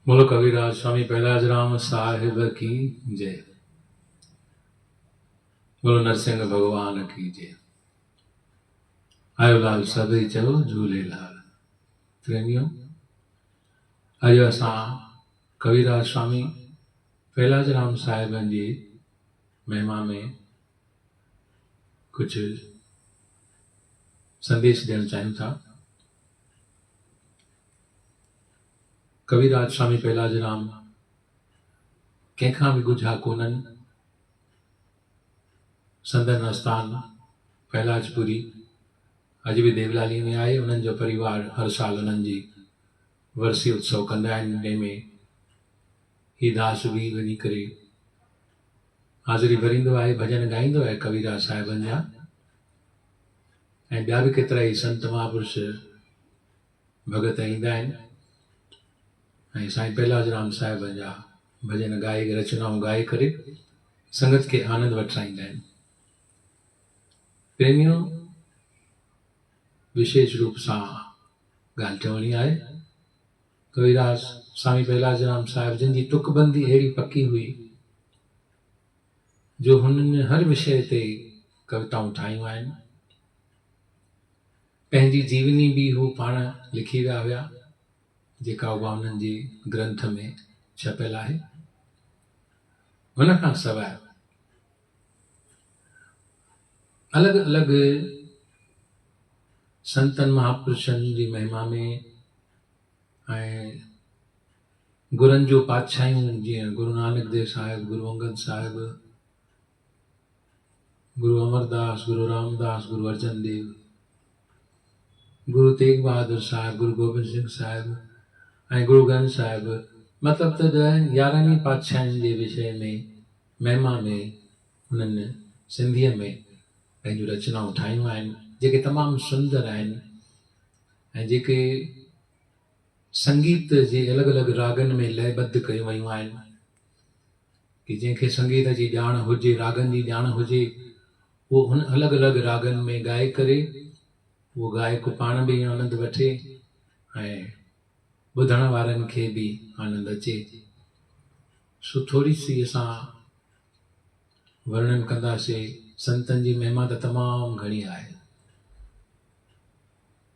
बोलो कविराज स्वामी पहलाज राम साहिब की जय। बोलो नरसिंह भगवान की जय। आयो लाल सभई चयो झूलेलाल। प्रेमियों, अॼु असां कविराज स्वामी पहलाज राम साहिबनि जी महिमा में कुझु संदेश ॾियणु चाहियूं था। कविराज स्वामी पहलाज राम कंहिंखां बि ॻुझा कोन्हनि। संदन आस्थान पहलाजपुरी अॼु बि देवलाली में आहे। उन्हनि जो परिवार हर साल उन्हनि जी वर्सी उत्सव कंदा आहिनि। जंहिंमें ही दास बि वञी करे हाज़िरी भरींदो आहे, भॼन ॻाईंदो आहे कविराज साहिबनि जा, ऐं ॿिया बि केतिरा ई संत महापुरुष भगत ईंदा आहिनि ऐं साईं पहलाज राम साहिबनि जा भॼन ॻाए रचनाऊं ॻाए करे संगत खे आनंद वठाईंदा आहिनि। प्रेमियों, विशेष रूप सां ॻाल्हि चवणी आहे। कविराज स्वामी पहलाज राम साहिब जिन जी तुकबंदी अहिड़ी पकी हुई जो हुननि हर विषय ते कविताऊं ठाहियूं आहिनि। पंहिंजी जीवनी बि हू पाण लिखी विया हुआ, जेका उहा उन्हनि जी ग्रंथ में छपियल आहे। हुन खां सवाइ अलॻि अलॻि संतनि महापुरुषनि जी महिमा में ऐं गुरुनि जूं पातशाहियूं, जीअं गुरु नानक देव साहिब, गुरु अंगद साहिब, गुरु अमरदास, गुरु रामदास, गुरु अर्जन देव, गुरु तेग बहादुर साहिब, गुरु गोबिंद सिंह साहिब ऐं गुरु ग्रंथ साहिब, मतिलबु त 11 पातशाहियुनि जे विषय में महिमा में उन्हनि सिंधीअ में पंहिंजूं रचनाऊं ठाहियूं आहिनि, जेके तमामु सुंदर आहिनि ऐं जेके संगीत जे अलॻि अलॻि रागनि में लयबद्ध कयूं वयूं आहिनि कि जंहिंखे संगीत जी ॼाण हुजे, रागनि जी ॼाण हुजे, उहो हुन अलॻि अलॻि रागनि में ॻाए करे उहो गायक पाण बि आनंद वठे ऐं ॿुधण वारनि खे बि आनंद अचे। सो थोरी सी असां वर्णन कंदासीं। संतनि जी महिमा त तमामु घणी आहे,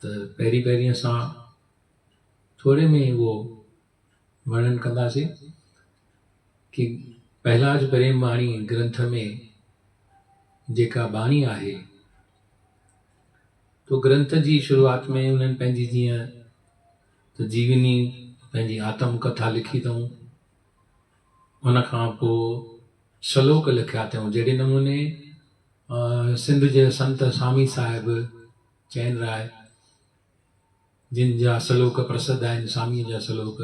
त पहिरीं असां थोरे में उहो वर्णन कंदासीं कि पहलाज प्रेम बाणी ग्रंथ में जेका बाणी आहे, तो ग्रंथ जी शुरूआत में उन्हनि पंहिंजी जीअं त जीवनी, पंहिंजी आत्म कथा लिखी अथऊं। उन खां पोइ श्लोक लिखिया अथऊं। जहिड़े नमूने सिंध जे संत स्वामी साहिब चैन राय, जिन जा श्लोक प्रसिद्ध आहिनि, स्वामीअ जा श्लोक,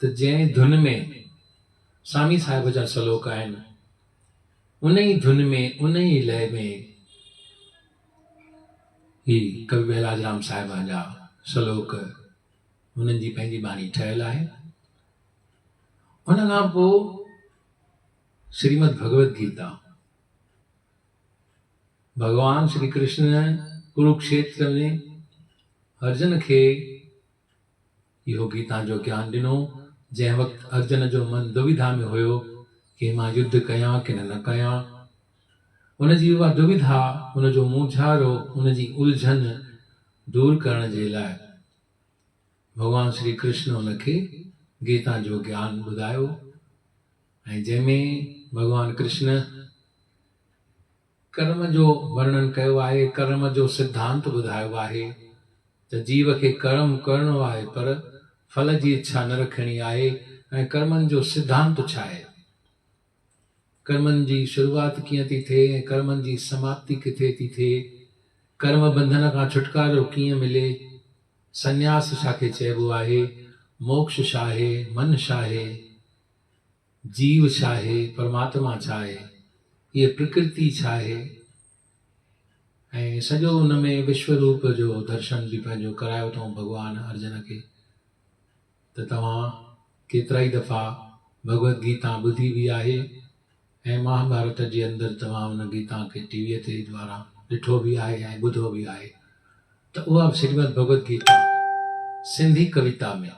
त जंहिं धुन में स्वामी साहिब जा श्लोक आहिनि, उन ई धुन में, उन ई लय में ही कवि पहलाज राम साहिब जा श्लोक, उन्हनि जी पंहिंजी बाणी ठहियल आहे। उन खां पोइ श्रीमद भगवत गीता, भगवान श्री कृष्ण कुरुक्षेत्र में अर्जुन खे इहो गीता जो ज्ञान ॾिनो। जंहिं वक़्तु अर्जुन जो मन दुविधा में हुयो कि मां युद्ध कयां कि न कयां, उनजी उहा दुविधा, उनजो मूंझारो, उनजी उलझन दूर करण जे लाइ भगवान श्री कृष्ण उनखे गीता जो ज्ञान ॿुधायो, ऐं जंहिंमें भगवान कृष्ण कर्म जो वर्णन कयो आहे, कर्म जो सिद्धांत ॿुधायो आहे त जीव खे कर्म करणो आहे पर फल जी इच्छा न रखणी आहे, ऐं कर्मनि जो सिद्धांत छा आहे, कर्मनि जी शुरूआत कीअं थी थिए ऐं कर्मनि जी समाप्ति किथे थी थिए, कर्म बंधन खां छुटकारो कीअं मिले, संन्यास छाखे चइबो आहे, मोक्ष छा आहे, मन छा आहे, जीव छा आहे, परमात्मा छा आहे, इहे प्रकृति छा आहे, ऐं सॼो उन में विश्व रूप जो दर्शन बि पंहिंजो करायो अथऊं भगवान अर्जुन खे। त तव्हां केतिरा ई दफ़ा भगवत गीता ॿुधी बि आहे ऐं महाभारत जे अंदरि तव्हां उन गीता खे टीवीअ ते द्वारा ॾिठो बि आहे ऐं ॿुधो बि आहे। त उहा श्रीमद भगवत गीता सिंधी कविता में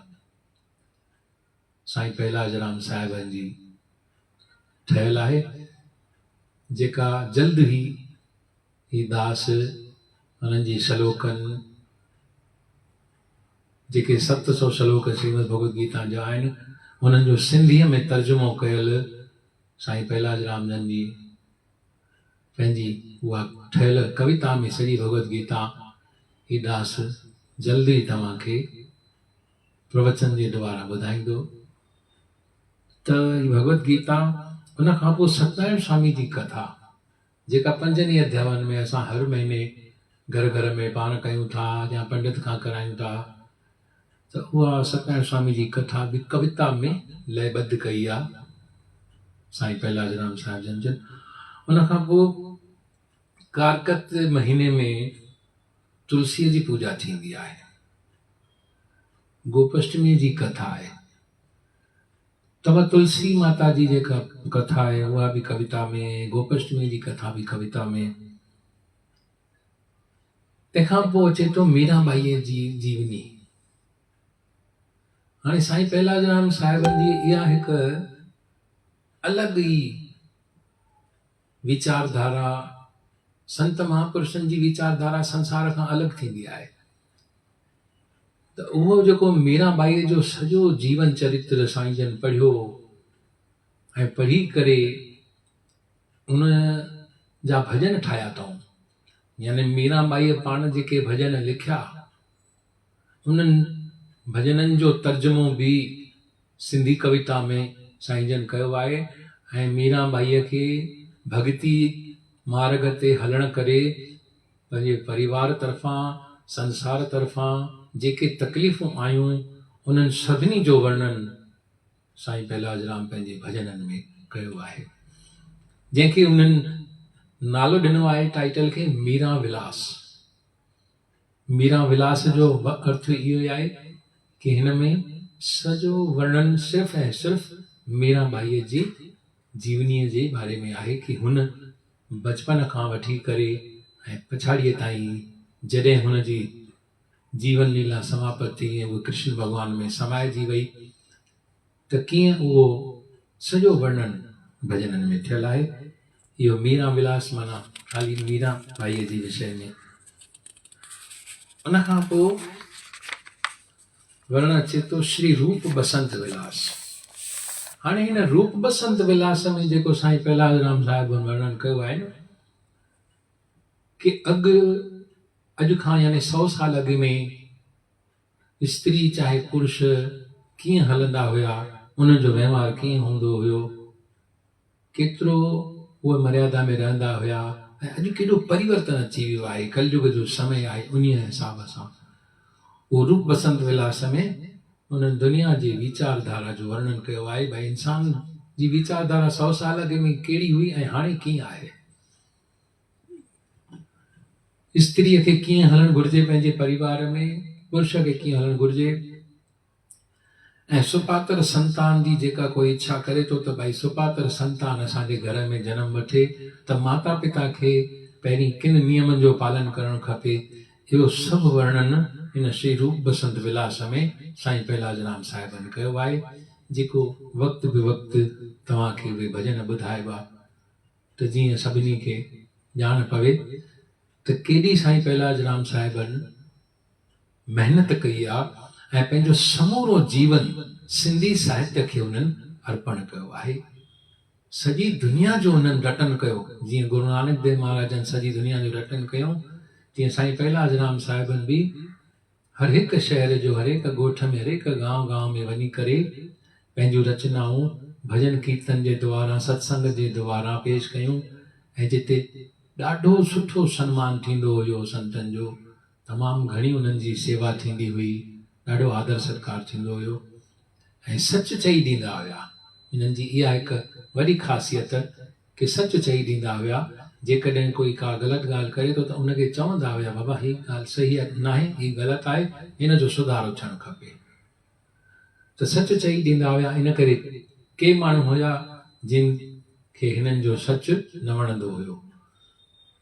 साईं पहलाजराम साहिबनि जी ठहियल आहे, जेका जल्द ही दास हुननि जी श्लोकनि, जेके 700 श्लोक श्रीमद भगवद गीता जा आहिनि, हुननि जो सिंधीअ में तर्जुमो कयल साईं पहलाजराम जन जी पंहिंजी उहा ठहियल कविता में सॼी भगवद गीता ही दास जल्दी तव्हांखे प्रवचन जे द्वारा ॿुधाईंदो। त भगवद गीता, उन खां पोइ सत्यनारायण स्वामी जी कथा, जेका 5 अध्यायनि में असां हर महीने घर घर में पाण कयूं था या पंडित खां करायूं था, त उहा सत्यनारायण स्वामी जी कथा बि कविता में लयबद्ध कई आहे साईं पहलाजराम साहिब जन जन। उन खां पोइ कारकत महीने में तुलसीअ जी पूजा थींदी आहे, गोपाष्टमी जी कथा आहे। तब तुलसी माता जी जेका कथा आहे उहा बि कविता में, गोपाष्टमी जी कथा बि कविता में। तंहिंखां पोइ अचे थो मीराबाईअ जी जीवनी। हाणे साईं पहलाजराम साहिबनि जी इहा हिकु अलॻि ई वीचारधारा, संत महापुरुषनि जी वीचारधारा संसार खां अलॻि थींदी आहे। त उहो जेको मीराबाईअ जो सॼो जीवन चरित्र साईं जन पढ़ियो ऐं पढ़ी करे उन जा भजन ठाहिया अथऊं, यानी मीराबाईअ पाण जेके भजन लिखिया, उन्हनि भजननि जो तर्जुमो बि सिंधी कविता में साईं जन कयो आहे। ऐं मीराबाईअ खे भक्ति मार्ग ते हलण करे पंहिंजे परिवार तरफ़ां, संसार तरफ़ां जेके तकलीफ़ूं आयूं, उन्हनि सभिनी जो वर्णन साईं पहलाजराम पंहिंजे भजननि में कयो आहे, जंहिंखे उन्हनि नालो ॾिनो आहे, टाइटल खे मीरा विलास। मीरा विलास जो अर्थ इहो ई आहे कि हिन में सॼो वर्णन सिर्फ़ु ऐं सिर्फ़ु मीराबाईअ जी जीवनीअ जे बारे में आहे कि हुन बचपन खां वठी करे ऐं पछाड़ीअ ताईं जॾहिं हुनजी जीवन लीला समाप्त थी ऐं उहे कृष्ण भॻवान में समाइजी वई, त कीअं उहो सॼो वर्णन भजननि में थियल आहे। इहो मीरा विलास माना ख़ाली मीराबाईअ जी विषय में। उन खां पोइ वर्णन अचे थो श्री रूप बसंत विलास। हाणे हिन रूप बसंत विलास में जेको साईं पहलाजराम साहिब वर्णन कयो आहे न, कि अॼु खां यानी 100 साल अॻु में स्त्री चाहे पुरुष कीअं हलंदा हुया, उनजो व्यवहार कीअं हूंदो हुयो, केतिरो उहे मर्यादा में रहंदा हुया, ऐं अॼु केॾो परिवर्तन अची वियो आहे, कलयुग जो समय आहे। उन हिसाब सां उहो रूप बसंत विलास में उन्हनि दुनिया जी वीचारधारा जो वर्णन कयो आहे। भई इंसान जी वीचारधारा 100 साल अॻु में कहिड़ी हुई ऐं हाणे कीअं आहे, स्त्रीअ खे कीअं हलणु घुरिजे पंहिंजे परिवार में, पुरुष खे कीअं हलणु घुरिजे, ऐं सुपात्र संतान जी जेका कोई इच्छा करे थो त भई सुपात्र संतान असांजे घर में जनम वठे, त माता पिता खे पहिरीं किन नियमनि जो पालन करणु खपे। इहो सभु वर्णन हिन श्री रूप बसंत विलास में साईं पहलाजराम साहिबनि कयो आहे, जेको वक़्तु बि वक़्तु तव्हांखे उहे भजन ॿुधाइबा, त जीअं सभिनी खे ॼाण पवे त केॾी साईं पहलाजराम साहिबनि महिनत कई आहे ऐं पंहिंजो समूरो जीवन सिंधी साहित्य खे उन्हनि अर्पण कयो आहे। सॼी दुनिया जो उन्हनि रटन कयो, जीअं गुरु नानक देव महाराजनि सॼी दुनिया जो रटन कयूं, तीअं साईं पहलाजराम साहिबनि बि हर हिकु शहर जो, हर हिकु ॻोठ में, हर हिकु गांव गांव में वञी करे पंहिंजूं रचनाऊं भजन कीर्तन जे द्वारा, सत्संग जे द्वारा पेश कयूं। ऐं जिते ॾाढो सुठो सन्मान थींदो हुयो संतनि जो, तमामु घणी उन्हनि जी सेवा थींदी हुई, ॾाढो आदर सत्कार थींदो हुयो ऐं सच चई ॾींदा हुया। हिननि जी इहा हिकु वॾी ख़ासियत कि सच चई ॾींदा हुया। जेकॾहिं कोई का ग़लति ॻाल्हि करे थो त उनखे चवंदा हुया, बाबा हीअ ॻाल्हि सही न आहे, हीअ ग़लति आहे, हिन जो सुधारो थियणु खपे। त सच चई ॾींदा हुया। इन करे के माण्हू हुया जिन खे हिननि जो सच न वणंदो हुयो,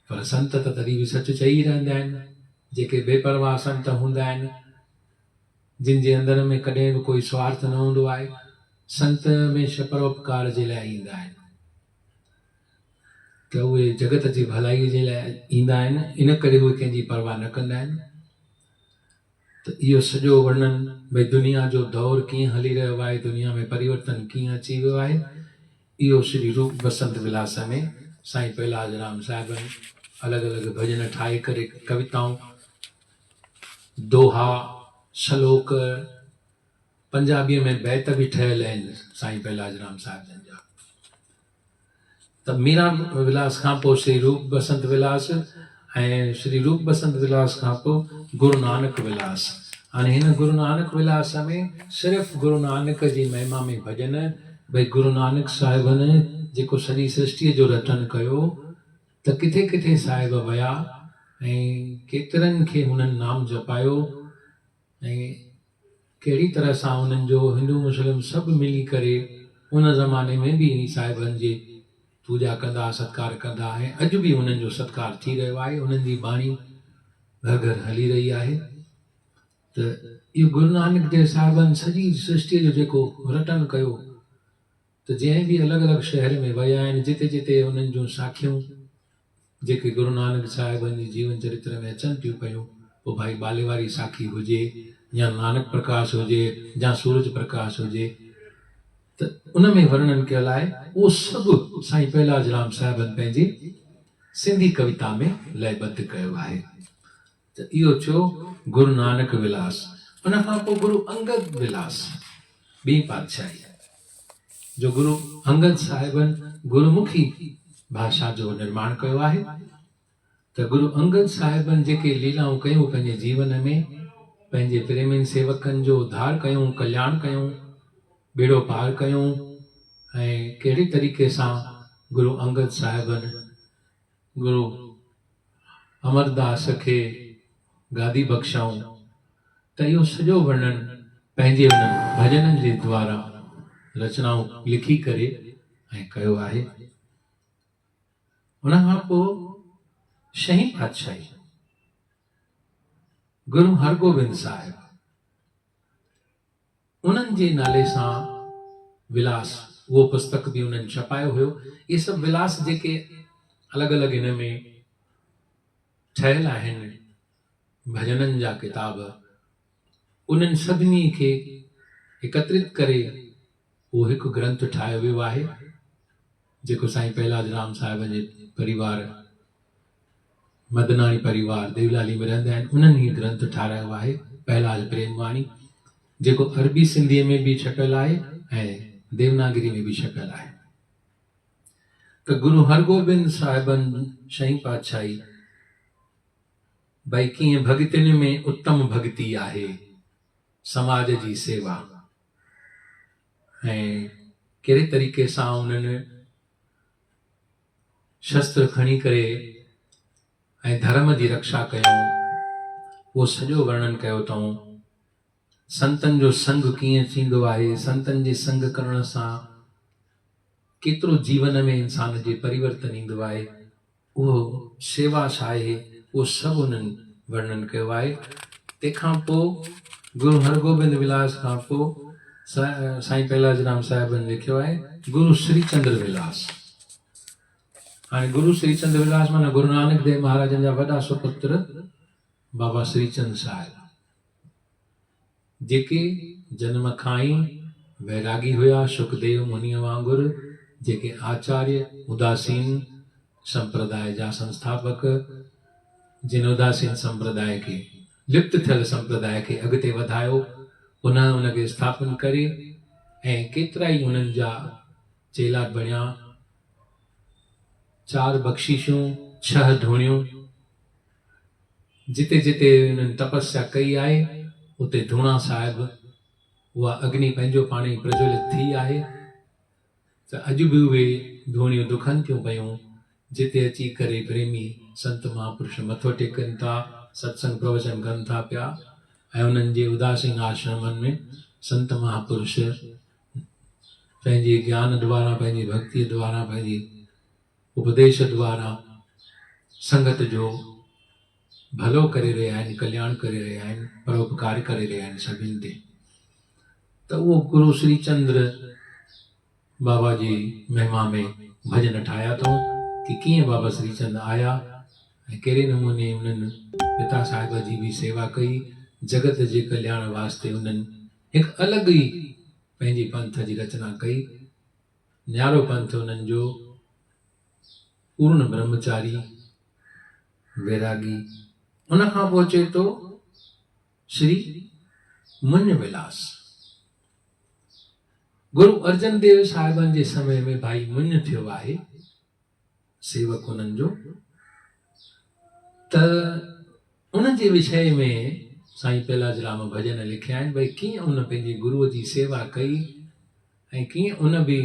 पर संत त तॾहिं बि सच चई रहंदा आहिनि। जेके बेपरवाह संत हूंदा आहिनि, जिन जे अंदर में कॾहिं बि कोई स्वार्थ न हूंदो आहे, संत हमेशह परोपकार जे लाइ ईंदा आहिनि, त उहे जगत जी भलाई जे लाइ ईंदा आहिनि, इन करे उहे कंहिंजी परवाह न कंदा आहिनि। त इहो सॼो वर्णन भई दुनिया जो दौर कीअं हली रहियो आहे, दुनिया में परिवर्तन कीअं अची वियो आहे, इहो श्री रूप बसंत विलास में साईं पहलाज राम साहिबनि अलॻि अलॻि भॼन ठाहे करे, कविताऊं, दोहा, श्लोक, पंजाबीअ में बैत बि ठहियल आहिनि साईं पहलाज राम साहिब जन जा। त मीरा विलास खां पोइ श्री रूप बसंत विलास, ऐं श्री रूप बसंत विलास खां पोइ गुरु नानक विलास। हाणे हिन गुरु नानक विलास में सिर्फ़ु गुरु नानक जी महिमा में भॼन, भई गुरु नानक साहिबनि जेको सॼी सृष्टिअ जो रचन कयो, त किथे किथे साहिब विया ऐं केतिरनि खे हुननि नाम जपायो, ऐं कहिड़ी तरह सां उन्हनि जो हिंदू मुस्लिम सभु मिली करे उन ज़माने में बि साहिबनि जी पूॼा कंदा, सत्कार कंदा, ऐं अॼु बि उन्हनि जो सत्कार थी रहियो आहे, उन्हनि जी बाणी घर घर हली रही आहे। त इहो गुरु नानक देव साहिबनि सॼी सृष्टिअ जो जेको रटन कयो, त जंहिं बि अलॻि अलॻि शहर में विया आहिनि, जिते जिते उन्हनि जूं साखियूं जेके गुरु नानक साहिबनि जी जीवन चरित्र में अचनि थियूं पियूं, पोइ भाई बाले वारी साखी हुजे या नानक प्रकाश हुजे या सूरज प्रकाश हुजे, त उन में वर्णन कयल आहे, उहो सभु साईं पहलाज राम साहिबनि पंहिंजी सिंधी कविता में लयबद्ध कयो आहे। त इहो थियो गुरु नानक विलास। उन खां पोइ गुरु अंगद विलास, ॿी पातशाही, जो गुरु अंगद साहिबनि गुरुमुखी भाषा जो निर्माण कयो आहे। त गुरु अंगद साहिबनि जेके लीलाऊं कयूं पंहिंजे जीवन में, पंहिंजे प्रेमियुनि सेवकनि जो उद्धार कयूं, कल्याण कयूं, बेड़ो पार कयूं, ऐं कहिड़े तरीक़े सां गुरु अंगद साहिबनि गुरु अमरदास खे गादी बख़्शाऊं, त इहो सॼो वर्णन पंहिंजे उन्हनि भॼननि जे द्वारा रचनाऊं लिखी करे ऐं कयो आहे। उन खां पोइ छहीं पातशाही गुरु हरगोबिंद साहिब, उन्हनि जे नाले सां विलास, उहो पुस्तक बि उन्हनि छपायो हुयो। इहे सभु विलास जेके अलॻि अलॻि हिन में ठहियल आहिनि, भॼननि जा किताब, उन्हनि सभिनी खे एकत्रित करे उहो हिकु ग्रंथ ठाहियो वियो आहे, जेको साईं पहलाज राम साहिब जे परिवार, मदनाणी परिवार देवलाली में रहंदा आहिनि, उन्हनि ही ग्रंथ ठाहिरायो आहे, पहलाज प्रेमवाणी, जेको अरबी सिंधीअ में बि छपियल आहे ऐं देवनागरी में बि छपियल आहे। त गुरु हरगोबिंद साहिबनि छहीं पातशाही, भई कीअं भॻतियुनि में उत्तम भक्ति आहे, समाज जी सेवा, ऐं कहिड़े तरीक़े सां उन्हनि शस्त्र खणी करे ऐं धर्म जी रक्षा कयूं, उहो सॼो वर्णन कयो अथऊं। संतनि जो संग कीअं थींदो आहे, संतनि जे संग करण सां केतिरो जीवन में इंसान जे परिवर्तन ईंदो आहे, उहो सेवा छा आहे, उहो सभु उन्हनि वर्णन कयो आहे। तंहिंखां पोइ गुरु हरगोबिंद विलास खां पोइ साईं पहलाज राम साहिबनि लिखियो आहे गुरु श्रीचंद्र विलास। हाणे गुरु श्रीचंद्र विलास माना गुरु नानक देव महाराजनि जा वॾा सुपुत्र बाबा श्रीचंद साहिब, जेके जन्म खां ई वैरागी हुआ, सुखदेव मुनीअ वांगुरु, जेके आचार्य उदासीन संप्रदाय जा संस्थापक, जिन उदासीन संप्रदाय खे, लिप्त थियल संप्रदाय खे अॻिते वधायो, पुनः उनखे स्थापन करे, ऐं केतिरा ई उन्हनि जा चेला बणिया, 4 बख़्शीशूं, 6 धूणियूं, जिते जिते उन्हनि तपस्या कई आहे, उते धूणा साहिब उहा अग्नि पंहिंजो पाण ई प्रज्वलित थी आहे। त अॼु बि उहे धूणियूं दुखनि थियूं पयूं, जिते अची करे प्रेमी संत महापुरुष मथो टेकनि था, सत्संग प्रवचन कनि था पिया, ऐं उन्हनि जे उदासीन आश्रमनि में संत महापुरुष पंहिंजे ज्ञान द्वारा, पंहिंजी भक्ति द्वारा, पंहिंजी उपदेश द्वारा संगत जो भलो करे रहिया आहिनि, कल्याण करे रहिया आहिनि, परोपकार करे रहिया आहिनि सभिनि ते। त उहो गुरु श्रीचंद्र बाबा जी महिमा में भजन ठाया अथऊं कि कीअं बाबा श्रीचंद आया ऐं कहिड़े नमूने उन्हनि पिता साहिब जी बि सेवा कई, जगत जे कल्याण वास्ते उन्हनि हिकु अलॻि ई पंहिंजी पंथ जी रचना कई। न्यारो पंथ उन्हनि जो पूर्ण ब्रह्मचारी वैरागी। उन खां पोइ अचे थो श्री मुञ विलास। गुरु अर्जन देव साहिबनि जे समय में भाई मुञ थियो आहे सेवक उन्हनि जो, त उन जे विषय में साईं पेलाजराम भजन लिखिया आहिनि भई कीअं उन पंहिंजे गुरुअ जी सेवा कई ऐं कीअं उन बि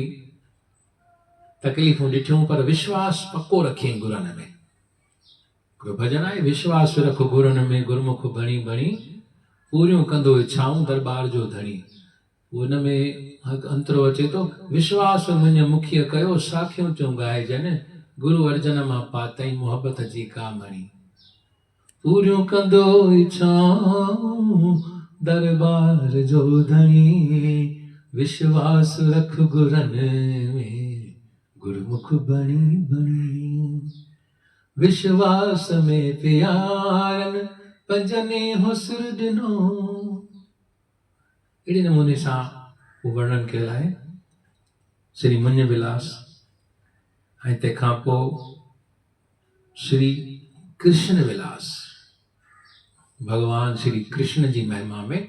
तकलीफ़ूं ॾिठियूं पर विश्वास पक्को रखियईं गुरनि में। हिकिड़ो भजन आहे, विश्वास रख गुरनि में गुरमुख बणी बणी पूरियूं कंदो इच्छाऊं दरबार जो धणी। उन में अंतरो अचे थो, विश्वास मुंहिंज मुखीअ कयो साखियूं चूं ॻाइजनि गुरु अर्जन मां पातई मोहब्बत जी का मणी। पूरियूं कंदो इच्छाऊं दरबार जो धणी, विश्वास रख गुरनि में गुरमुख बणी बणी। विश्वास में प्यारन पंजने हुस्र ॾिनो। अहिड़े नमूने सां वर्णन कयल आहे श्री मुञ विलास। ऐं तंहिंखां पोइ श्री कृष्ण विलास, भगवान श्री कृष्ण जी महिमा में